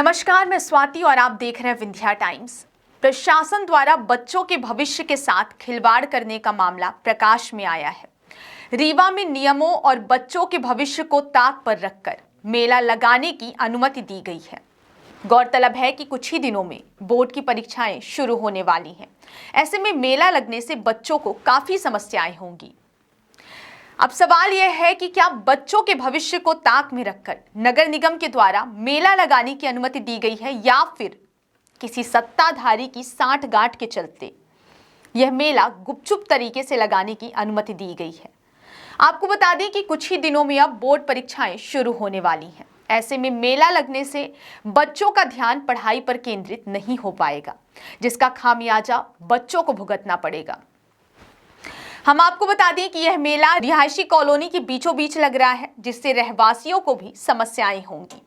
नमस्कार, मैं स्वाति और आप देख रहे हैं विंध्या टाइम्स। प्रशासन द्वारा बच्चों के भविष्य के साथ खिलवाड़ करने का मामला प्रकाश में आया है। रीवा में नियमों और बच्चों के भविष्य को ताक पर रखकर मेला लगाने की अनुमति दी गई है। गौरतलब है कि कुछ ही दिनों में बोर्ड की परीक्षाएं शुरू होने वाली हैं। ऐसे में मेला लगने से बच्चों को काफी समस्याएं होंगी। अब सवाल यह है कि क्या बच्चों के भविष्य को ताक में रखकर नगर निगम के द्वारा मेला लगाने की अनुमति दी गई है या फिर किसी सत्ताधारी की सांठगांठ के चलते यह मेला गुपचुप तरीके से लगाने की अनुमति दी गई है। आपको बता दें कि कुछ ही दिनों में अब बोर्ड परीक्षाएं शुरू होने वाली हैं। ऐसे में मेला लगने से बच्चों का ध्यान पढ़ाई पर केंद्रित नहीं हो पाएगा, जिसका खामियाजा बच्चों को भुगतना पड़ेगा। हम आपको बता दें कि यह मेला रिहायशी कॉलोनी के बीचों बीच लग रहा है, जिससे रहवासियों को भी समस्याएं होंगी।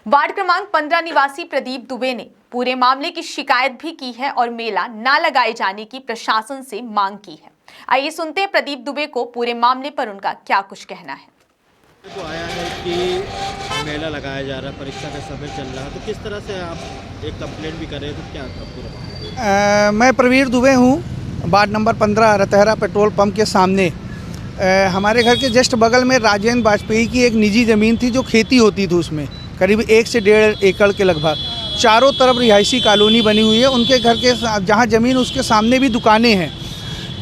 वार्ड क्रमांक 15 निवासी प्रदीप दुबे ने पूरे मामले की शिकायत भी की है और मेला न लगाए जाने की प्रशासन से मांग की है। आइए सुनते हैं प्रदीप दुबे को पूरे मामले पर उनका क्या कुछ कहना है। तो आया है कि मेला लगाया जा रहा है, परीक्षा का समय चल रहा है, तो किस तरह से आप एक कंप्लेंट भी कर रहे हैं, तो क्या था पूरा? मैं प्रवीर दुबे हूँ, ward number 15 Ratahara petrol pump के सामने। हमारे घर के जस्ट बगल में राजेंद्र वाजपेयी की एक निजी ज़मीन थी जो खेती होती थी। उसमें करीब 1 से 1.5 एकड़ के लगभग चारों तरफ रिहायशी कॉलोनी बनी हुई है। उनके घर के जहाँ ज़मीन उसके सामने भी दुकानें हैं।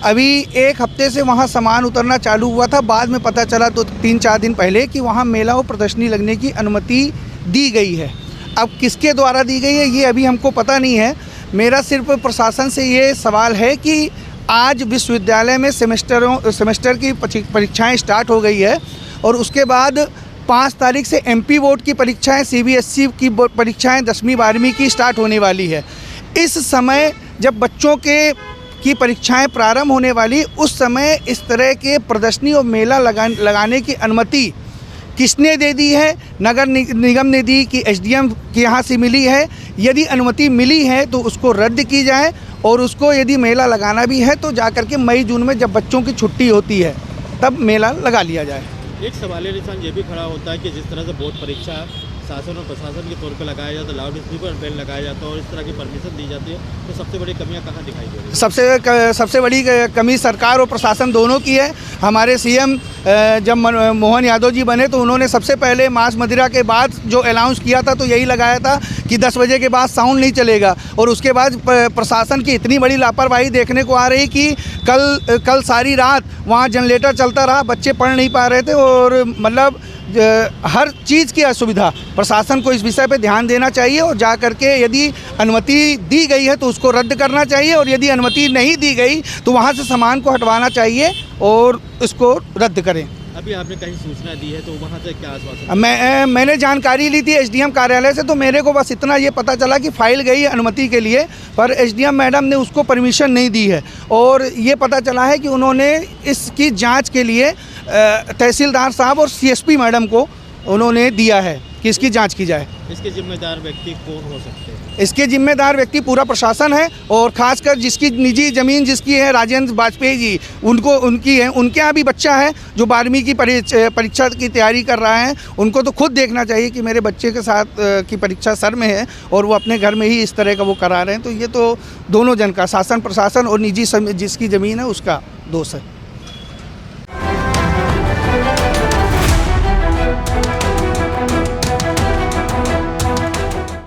अभी 1 हफ्ते से वहाँ सामान उतरना चालू हुआ था। बाद में पता चला तो 3-4 दिन पहले कि वहाँ मेला और प्रदर्शनी लगने की अनुमति दी गई है। अब किसके द्वारा दी गई है ये अभी हमको पता नहीं है। मेरा सिर्फ प्रशासन से ये सवाल है कि आज विश्वविद्यालय में सेमेस्टर की परीक्षाएं स्टार्ट हो गई है और उसके बाद 5 तारीख से एमपी बोर्ड की परीक्षाएं, सीबीएसई की परीक्षाएं 10वीं 12वीं की स्टार्ट होने वाली है। इस समय जब बच्चों की परीक्षाएं प्रारंभ होने वाली, उस समय इस तरह के प्रदर्शनी और मेला लगाने की अनुमति किसने दे दी है? नगर निगम ने दी कि एसडीएम के यहाँ से मिली है? यदि अनुमति मिली है तो उसको रद्द की जाए और उसको यदि मेला लगाना भी है तो जाकर के मई जून में जब बच्चों की छुट्टी होती है तब मेला लगा लिया जाए। एक सवालिया निशान ये भी खड़ा होता है कि जिस तरह से बोर्ड परीक्षा शासन और प्रशासन के तौर पे लगाया जाता है, लाउड स्पीकर बैन लगाया जाता है और इस तरह की परमिशन दी जाती है, तो सबसे बड़ी कमियां कहाँ दिखाई दे रही है? सबसे बड़ी कमी सरकार और प्रशासन दोनों की है। हमारे सीएम जब मोहन यादव जी बने तो उन्होंने सबसे पहले मांस मदिरा के बाद जो अनाउंस किया था तो यही लगाया था कि 10 बजे के बाद साउंड नहीं चलेगा। और उसके बाद प्रशासन की इतनी बड़ी लापरवाही देखने को आ रही कि कल सारी रात वहाँ जनरेटर चलता रहा, बच्चे पढ़ नहीं पा रहे थे और मतलब हर चीज़ की असुविधा। प्रशासन को इस विषय पे ध्यान देना चाहिए और जा करके यदि अनुमति दी गई है तो उसको रद्द करना चाहिए और यदि अनुमति नहीं दी गई तो वहाँ से सामान को हटवाना चाहिए और इसको रद्द करें। अभी आपने कहीं सूचना दी है तो वहाँ से क्या आश्वासन? मैंने जानकारी ली थी एसडीएम कार्यालय से, तो मेरे को बस इतना ये पता चला कि फाइल गई है अनुमति के लिए, पर एसडीएम मैडम ने उसको परमिशन नहीं दी है। और ये पता चला है कि उन्होंने इसकी जांच के लिए तहसीलदार साहब और सीएसपी मैडम को उन्होंने दिया है कि इसकी जांच की जाए। इसके जिम्मेदार व्यक्ति कौन हो सकते हैं? इसके जिम्मेदार व्यक्ति पूरा प्रशासन है और खासकर जिसकी निजी ज़मीन जिसकी है राजेंद्र वाजपेयी जी, उनकी है। उनके यहाँ भी बच्चा है जो 12वीं की परीक्षा की तैयारी कर रहा है। उनको तो खुद देखना चाहिए कि मेरे बच्चे के साथ की परीक्षा सर में है और वो अपने घर में ही इस तरह का वो करा रहे हैं। तो ये तो दोनों जन का, शासन प्रशासन और निजी जिसकी ज़मीन है उसका दोष है।